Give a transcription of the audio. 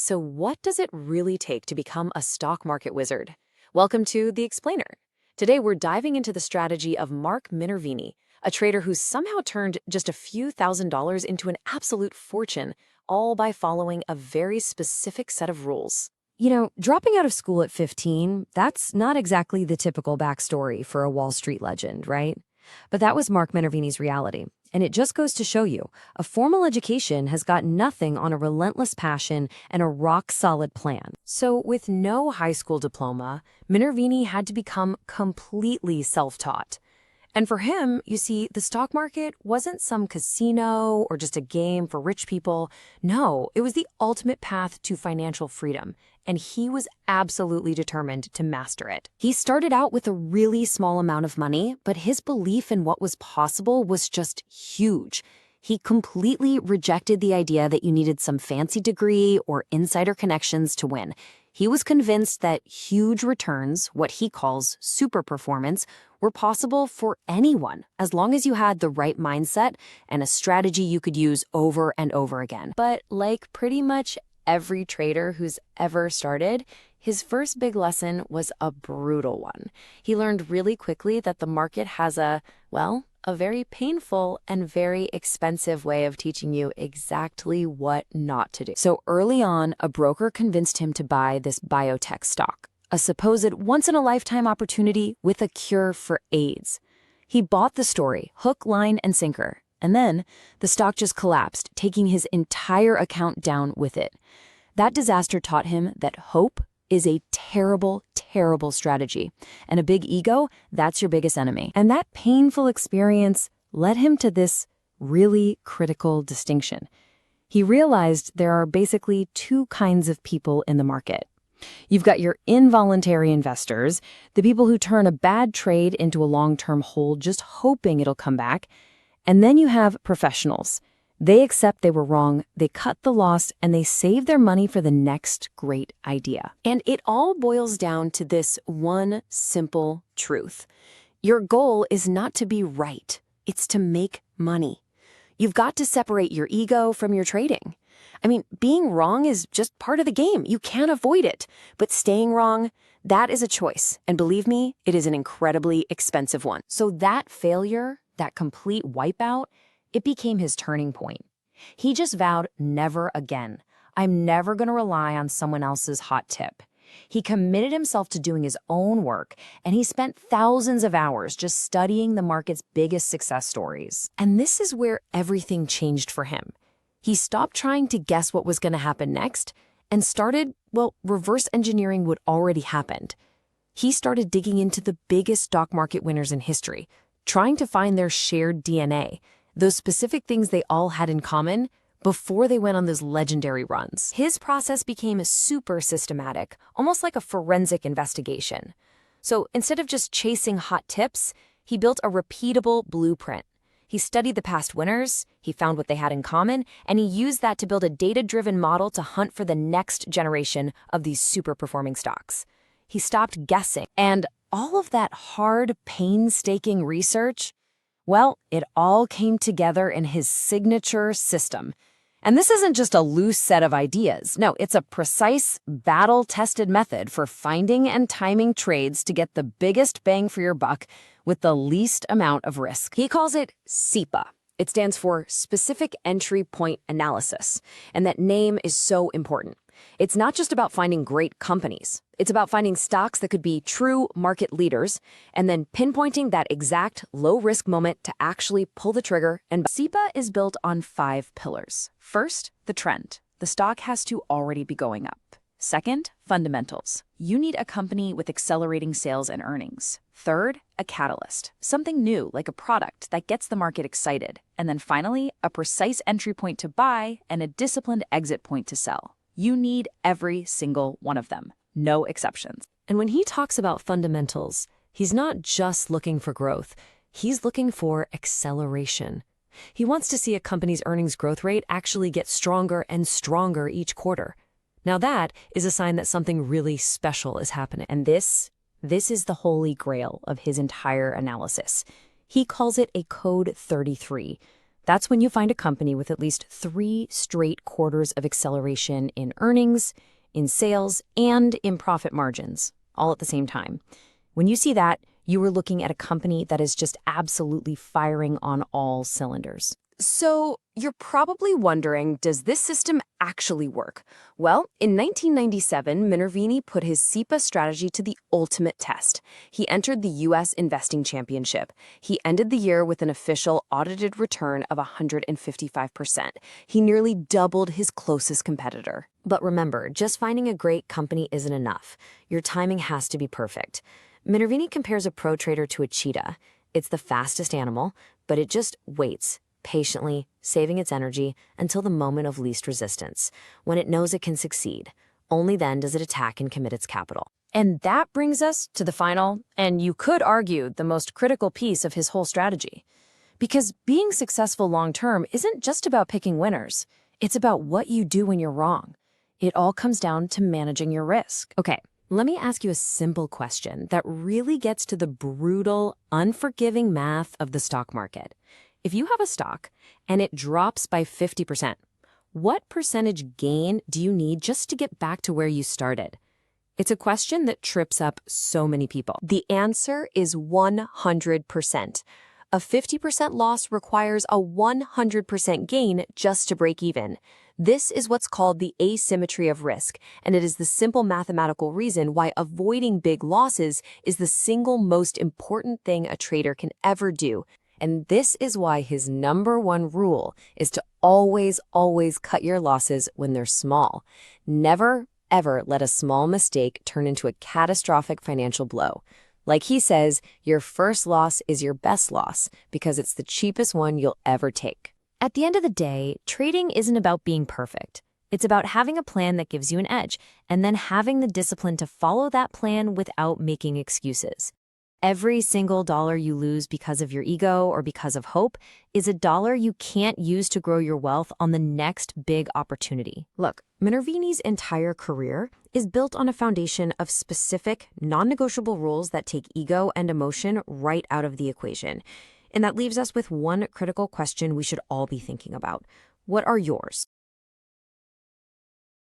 So what does it really take to become a stock market wizard? Welcome to The Explainer. Today we're diving into the strategy of Mark Minervini, a trader who's somehow turned just a few $1,000s into an absolute fortune, all by following a very specific set of rules. Dropping out of school at 15, that's not exactly the typical backstory for a Wall Street legend, right? But that was Mark Minervini's reality. And it just goes to show you, a formal education has got nothing on a relentless passion and a rock-solid plan. So with no high school diploma, Minervini had to become completely self-taught. And for him, you see, the stock market wasn't some casino or just a game for rich people. No, it was the ultimate path to financial freedom, and he was absolutely determined to master it. He started out with a really small amount of money, but his belief in what was possible was just huge. He completely rejected the idea that you needed some fancy degree or insider connections to win. He was convinced that huge returns, what he calls super performance, were possible for anyone, as long as you had the right mindset and a strategy you could use over and over again. But like pretty much every trader who's ever started, his first big lesson was a brutal one. He learned really quickly that the market has a very painful and very expensive way of teaching you exactly what not to do. So early on, a broker convinced him to buy this biotech stock, a supposed once-in-a-lifetime opportunity with a cure for AIDS. He bought the story, hook, line, and sinker, and then the stock just collapsed, taking his entire account down with it. That disaster taught him that hope is a terrible, terrible strategy. And a big ego, that's your biggest enemy. And that painful experience led him to this really critical distinction. He realized there are basically two kinds of people in the market. You've got your involuntary investors, the people who turn a bad trade into a long-term hold just hoping it'll come back. And then you have professionals. They accept they were wrong, they cut the loss, and they save their money for the next great idea. And it all boils down to this one simple truth. Your goal is not to be right, it's to make money. You've got to separate your ego from your trading. I mean, being wrong is just part of the game. You can't avoid it. But staying wrong, that is a choice. And believe me, it is an incredibly expensive one. So that failure, that complete wipeout, it became his turning point. He just vowed never again. I'm never going to rely on someone else's hot tip. He committed himself to doing his own work, and he spent thousands of hours just studying the market's biggest success stories. And this is where everything changed for him. He stopped trying to guess what was going to happen next and started, reverse engineering what already happened. He started digging into the biggest stock market winners in history, trying to find their shared DNA, those specific things they all had in common before they went on those legendary runs. His process became super systematic, almost like a forensic investigation. So instead of just chasing hot tips, he built a repeatable blueprint. He studied the past winners, he found what they had in common, and he used that to build a data-driven model to hunt for the next generation of these super-performing stocks. He stopped guessing, and all of that hard, painstaking research, it all came together in his signature system. And this isn't just a loose set of ideas. No, it's a precise, battle-tested method for finding and timing trades to get the biggest bang for your buck with the least amount of risk. He calls it SEPA. It stands for Specific Entry Point Analysis, and that name is so important. It's not just about finding great companies. It's about finding stocks that could be true market leaders and then pinpointing that exact low-risk moment to actually pull the trigger. And SEPA is built on 5 pillars. First, the trend. The stock has to already be going up. Second, fundamentals. You need a company with accelerating sales and earnings. Third, a catalyst. Something new, like a product that gets the market excited. And then finally, a precise entry point to buy and a disciplined exit point to sell. You need every single one of them. No exceptions. And when he talks about fundamentals, he's not just looking for growth. He's looking for acceleration. He wants to see a company's earnings growth rate actually get stronger and stronger each quarter. Now that is a sign that something really special is happening. And this is the holy grail of his entire analysis. He calls it a code 33. That's when you find a company with at least 3 straight quarters of acceleration in earnings, in sales, and in profit margins, all at the same time. When you see that, you are looking at a company that is just absolutely firing on all cylinders. So, you're probably wondering, does this system actually work? Well, in 1997, Minvini put his SEPA strategy to the ultimate test. He entered the U.S. Investing Championship. He ended the year with an official audited return of 155%. He nearly doubled his closest competitor. But remember, just finding a great company isn't enough. Your timing has to be perfect. Minvini compares a pro trader to a cheetah. It's the fastest animal, but it just waits, patiently, saving its energy until the moment of least resistance, when it knows it can succeed. Only then does it attack and commit its capital. And that brings us to the final, and you could argue the most critical piece of his whole strategy. Because being successful long-term isn't just about picking winners. It's about what you do when you're wrong. It all comes down to managing your risk. Okay, let me ask you a simple question that really gets to the brutal, unforgiving math of the stock market. If you have a stock and it drops by 50%, what percentage gain do you need just to get back to where you started? It's a question that trips up so many people. The answer is 100%. A 50% loss requires a 100% gain just to break even. This is what's called the asymmetry of risk, and it is the simple mathematical reason why avoiding big losses is the single most important thing a trader can ever do. And this is why his #1 rule is to always cut your losses when they're small. Never, ever let a small mistake turn into a catastrophic financial blow. Like he says, your first loss is your best loss because it's the cheapest one you'll ever take. At the end of the day, trading isn't about being perfect. It's about having a plan that gives you an edge and then having the discipline to follow that plan without making excuses. Every single dollar you lose because of your ego or because of hope is a dollar you can't use to grow your wealth on the next big opportunity. Look, Minvini's entire career is built on a foundation of specific, non-negotiable rules that take ego and emotion right out of the equation. And that leaves us with one critical question we should all be thinking about. What are yours?